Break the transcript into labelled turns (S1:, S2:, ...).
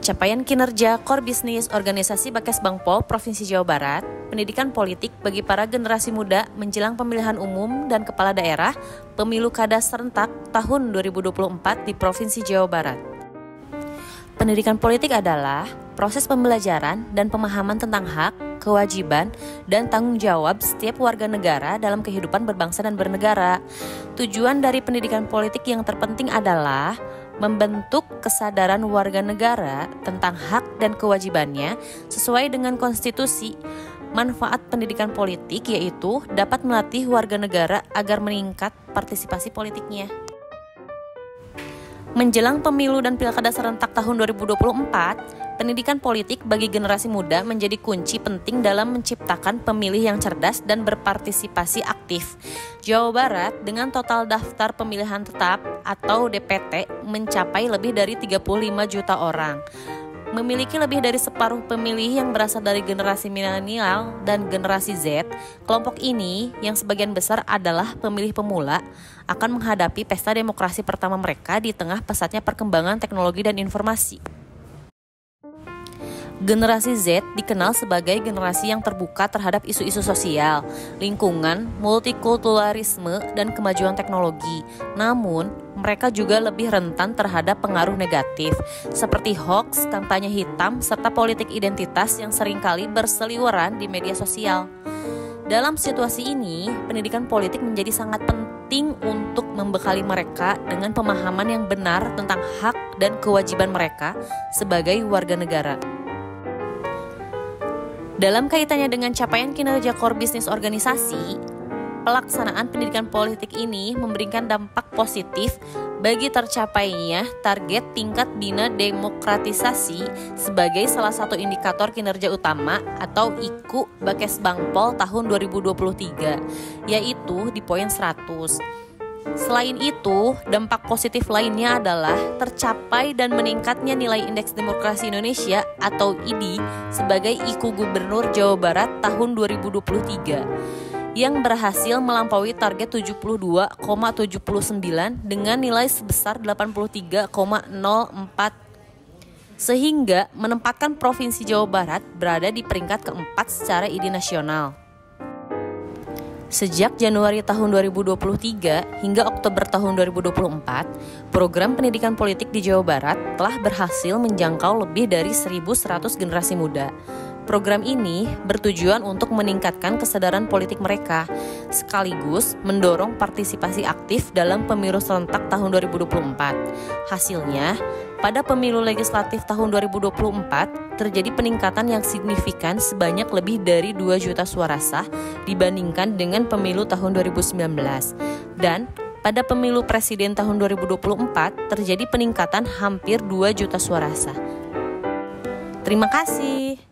S1: Capaian kinerja core bisnis organisasi Bakesbangpol Provinsi Jawa Barat, pendidikan politik bagi para generasi muda menjelang pemilihan umum dan kepala daerah pemilu kada serentak tahun 2024 di Provinsi Jawa Barat. Pendidikan politik adalah proses pembelajaran dan pemahaman tentang hak, kewajiban, dan tanggung jawab setiap warga negara dalam kehidupan berbangsa dan bernegara. Tujuan dari pendidikan politik yang terpenting adalah membentuk kesadaran warga negara tentang hak dan kewajibannya sesuai dengan konstitusi. Manfaat pendidikan politik yaitu dapat melatih warga negara agar meningkat partisipasi politiknya. Menjelang pemilu dan pilkada serentak tahun 2024, pendidikan politik bagi generasi muda menjadi kunci penting dalam menciptakan pemilih yang cerdas dan berpartisipasi aktif. Jawa Barat dengan total daftar pemilihan tetap atau DPT mencapai lebih dari 35 juta orang. Memiliki lebih dari separuh pemilih yang berasal dari generasi milenial dan generasi Z, kelompok ini yang sebagian besar adalah pemilih pemula akan menghadapi pesta demokrasi pertama mereka di tengah pesatnya perkembangan teknologi dan informasi. Generasi Z dikenal sebagai generasi yang terbuka terhadap isu-isu sosial, lingkungan, multikulturalisme, dan kemajuan teknologi. Namun, mereka juga lebih rentan terhadap pengaruh negatif, seperti hoax, kampanye hitam, serta politik identitas yang seringkali berseliweran di media sosial. Dalam situasi ini, pendidikan politik menjadi sangat penting untuk membekali mereka dengan pemahaman yang benar tentang hak dan kewajiban mereka sebagai warga negara. Dalam kaitannya dengan capaian kinerja core bisnis organisasi, pelaksanaan pendidikan politik ini memberikan dampak positif bagi tercapainya target tingkat bina demokratisasi sebagai salah satu indikator kinerja utama atau IKU Bakesbangpol tahun 2023, yaitu di poin 100. Selain itu, dampak positif lainnya adalah tercapai dan meningkatnya nilai Indeks Demokrasi Indonesia atau IDI sebagai IKU Gubernur Jawa Barat tahun 2023 yang berhasil melampaui target 72,79 dengan nilai sebesar 83,04 sehingga menempatkan Provinsi Jawa Barat berada di peringkat keempat secara IDI nasional. Sejak Januari tahun 2023 hingga Oktober tahun 2024, program pendidikan politik di Jawa Barat telah berhasil menjangkau lebih dari 1.100 generasi muda. Program ini bertujuan untuk meningkatkan kesadaran politik mereka, sekaligus mendorong partisipasi aktif dalam pemilu serentak tahun 2024. Hasilnya, pada pemilu legislatif tahun 2024, terjadi peningkatan yang signifikan sebanyak lebih dari 2 juta suara sah dibandingkan dengan pemilu tahun 2019. Dan pada pemilu presiden tahun 2024, terjadi peningkatan hampir 2 juta suara sah. Terima kasih.